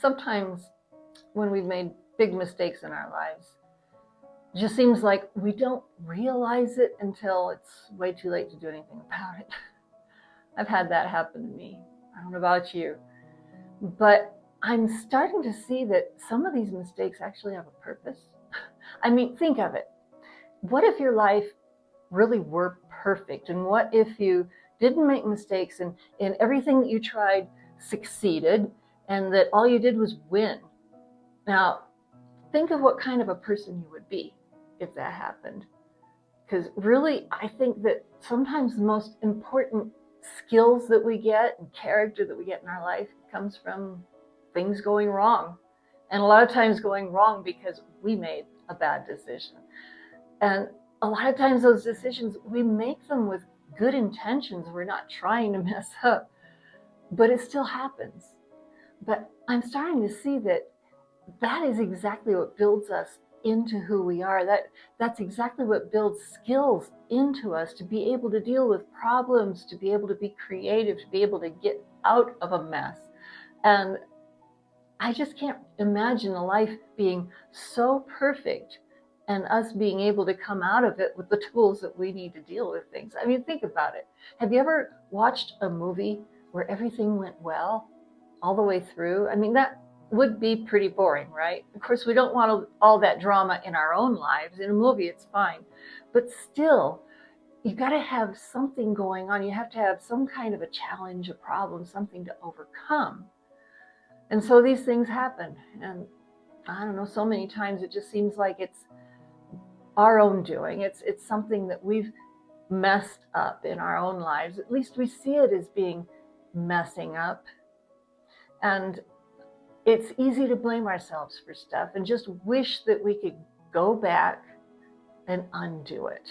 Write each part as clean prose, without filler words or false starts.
sometimes when we've made big mistakes in our lives, it just seems like we don't realize it until it's way too late to do anything about it. I've had that happen to me. I don't know about you, but I'm starting to see that some of these mistakes actually have a purpose. I mean, think of it. What if your life really were perfect? And what if you didn't make mistakes and everything that you tried succeeded and that all you did was win? Now, think of what kind of a person you would be if that happened. Because really, I think that sometimes the most important skills that we get and character that we get in our life comes from things going wrong. And a lot of times going wrong because we made a bad decision. And a lot of times those decisions, we make them with good intentions. We're not trying to mess up, but it still happens. But I'm starting to see that that is exactly what builds us into who we are. That's exactly what builds skills into us to be able to deal with problems, to be able to be creative, to be able to get out of a mess. And I just can't imagine a life being so perfect and us being able to come out of it with the tools that we need to deal with things. I mean, think about it. Have you ever watched a movie where everything went well all the way through? I mean, that would be pretty boring, right? Of course, we don't want all that drama in our own lives. In a movie, it's fine. But still, you've got to have something going on. You have to have some kind of a challenge, a problem, something to overcome. And so these things happen. And I don't know, so many times it just seems like it's our own doing. It's something that we've messed up in our own lives. At least we see it as being messing up. And it's easy to blame ourselves for stuff and just wish that we could go back and undo it.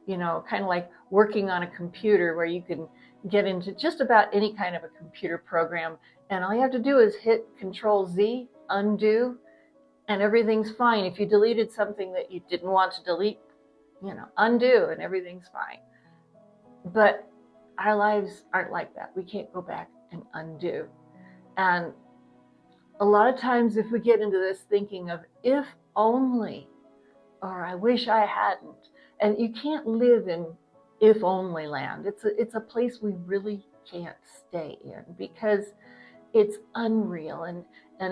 You know, kind of like working on a computer where you can get into just about any kind of a computer program, and all you have to do is hit Control Z, undo, and everything's fine. If you deleted something that you didn't want to delete, you know, undo, and everything's fine. But our lives aren't like that. We can't go back and undo. And a lot of times if we get into this thinking of if only, or I wish I hadn't, and you can't live in if only land. It's a place we really can't stay in because it's unreal and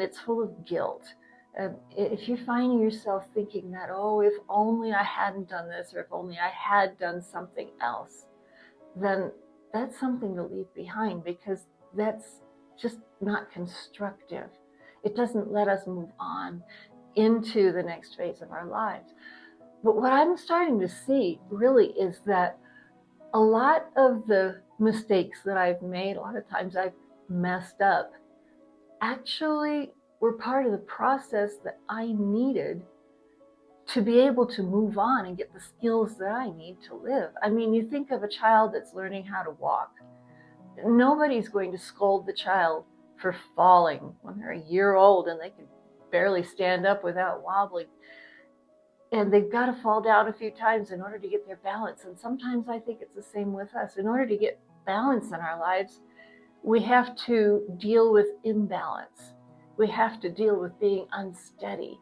it's full of guilt. If you're finding yourself thinking that, oh, if only I hadn't done this, or if only I had done something else, then that's something to leave behind because that's just not constructive. It doesn't let us move on into the next phase of our lives. But what I'm starting to see really is that a lot of the mistakes that I've made, a lot of times I've messed up, actually were part of the process that I needed to be able to move on and get the skills that I need to live. I mean, you think of a child that's learning how to walk. Nobody's going to scold the child for falling when they're a year old and they can barely stand up without wobbling. And they've got to fall down a few times in order to get their balance. And sometimes I think it's the same with us. In order to get balance in our lives, we have to deal with imbalance. We have to deal with being unsteady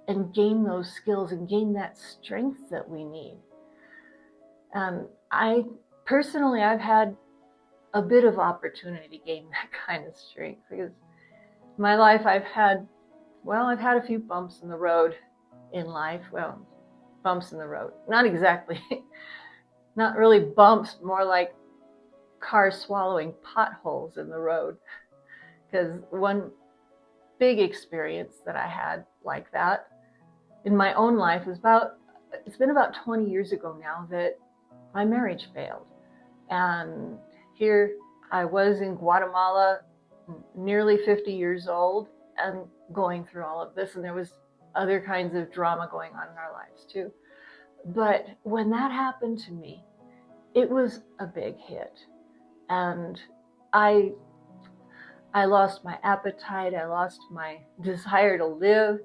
and gain those skills and gain that strength that we need. I personally, I've had a bit of opportunity to gain that kind of strength because in my life I've had a few bumps in the road in life. Well, bumps in the road, not exactly, not really bumps, more like cars swallowing potholes in the road. Because one big experience that I had like that in my own life was it's been about 20 years ago now that my marriage failed. And here I was in Guatemala, nearly 50 years old, and going through all of this. And there was other kinds of drama going on in our lives too. But when that happened to me, it was a big hit. And I lost my appetite, I lost my desire to live,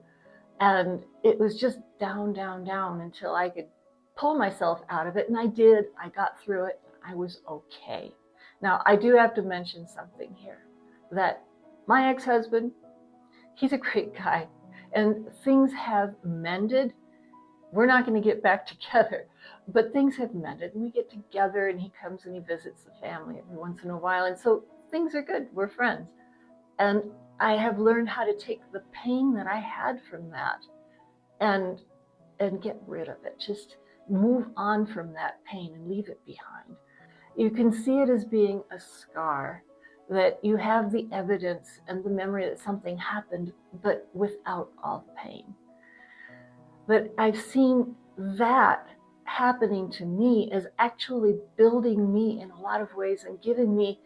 and it was just down, down, down until I could pull myself out of it. And I did. I got through it. I was okay. Now, I do have to mention something here, that my ex-husband, he's a great guy, and things have mended. We're not going to get back together, but things have mended, and we get together, and he comes and he visits the family every once in a while, and so things are good. We're friends. And I have learned how to take the pain that I had from that and get rid of it. Just move on from that pain and leave it behind. You can see it as being a scar, that you have the evidence and the memory that something happened, but without all the pain. But I've seen that happening to me as actually building me in a lot of ways and giving me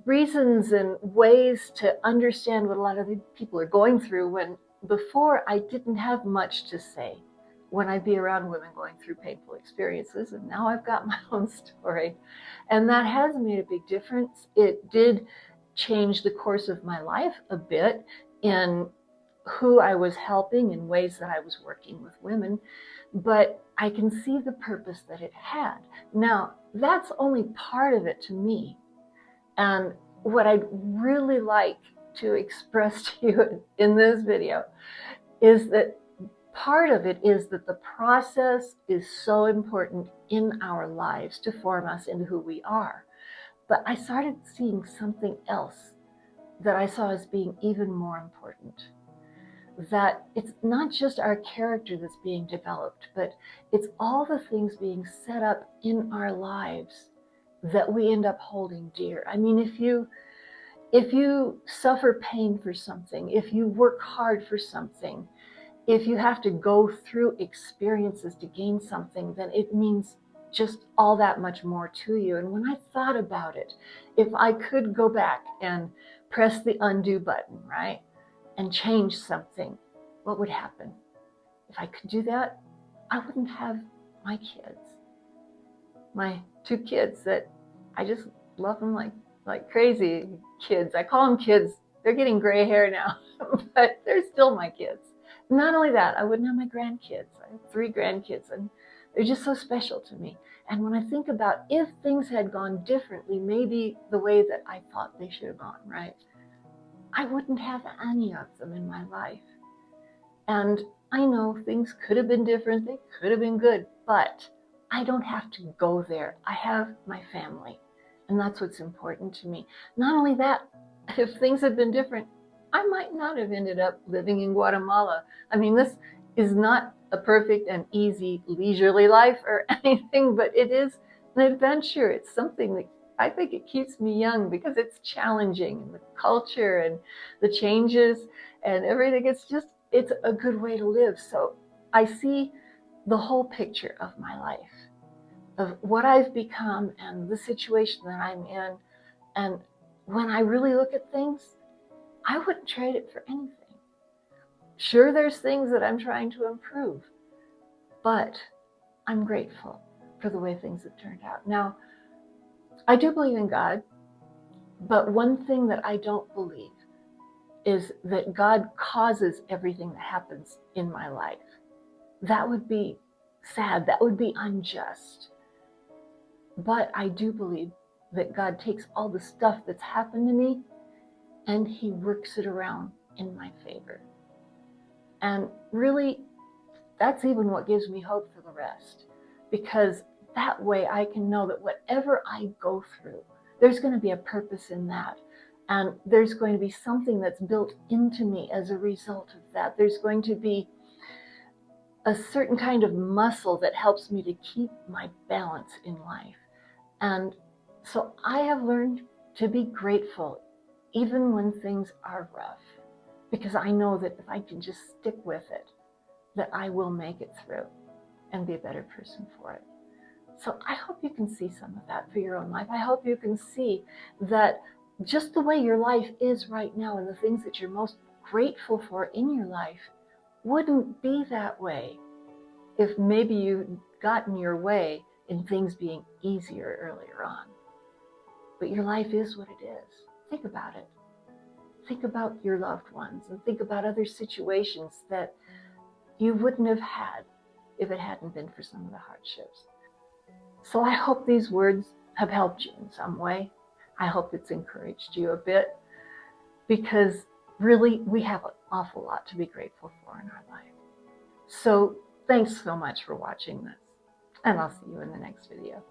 reasons and ways to understand what a lot of people are going through, when before I didn't have much to say when I'd be around women going through painful experiences, and now I've got my own story. And that has made a big difference. It did change the course of my life a bit in who I was helping in ways that I was working with women, but I can see the purpose that it had. Now, that's only part of it to me. And what I'd really like to express to you in this video is that part of it is that the process is so important in our lives to form us into who we are. But I started seeing something else that I saw as being even more important. That it's not just our character that's being developed, but it's all the things being set up in our lives that we end up holding dear. I mean, if you suffer pain for something, if you work hard for something, if you have to go through experiences to gain something, then it means just all that much more to you. And when I thought about it, if I could go back and press the undo button, right, and change something, what would happen? If I could do that, I wouldn't have my kids. My 2 kids that I just love them like crazy kids. I call them kids. They're getting gray hair now, but they're still my kids. Not only that, I wouldn't have my grandkids. I have 3 grandkids, and they're just so special to me. And when I think about if things had gone differently, maybe the way that I thought they should have gone, right, I wouldn't have any of them in my life. And I know things could have been different. They could have been good, but I don't have to go there. I have my family, and that's what's important to me. Not only that, if things had been different, I might not have ended up living in Guatemala. I mean, this is not a perfect and easy leisurely life or anything, but it is an adventure. It's something that I think it keeps me young because it's challenging, and the culture and the changes and everything. It's a good way to live. So I see the whole picture of my life, of what I've become and the situation that I'm in. And when I really look at things, I wouldn't trade it for anything. Sure, there's things that I'm trying to improve, but I'm grateful for the way things have turned out. Now, I do believe in God, but one thing that I don't believe is that God causes everything that happens in my life. That would be sad. That would be unjust. But I do believe that God takes all the stuff that's happened to me and he works it around in my favor. And really, that's even what gives me hope for the rest, because that way I can know that whatever I go through, there's going to be a purpose in that. And there's going to be something that's built into me as a result of that. There's going to be a certain kind of muscle that helps me to keep my balance in life. And so I have learned to be grateful even when things are rough, because I know that if I can just stick with it, that I will make it through and be a better person for it. So I hope you can see some of that for your own life. I hope you can see that just the way your life is right now and the things that you're most grateful for in your life wouldn't be that way if maybe you'd gotten your way in things being easier earlier on. But your life is what it is. Think about it. Think about your loved ones and think about other situations that you wouldn't have had if it hadn't been for some of the hardships. So I hope these words have helped you in some way. I hope it's encouraged you a bit, because really, we have an awful lot to be grateful for in our life. So thanks so much for watching this, and I'll see you in the next video.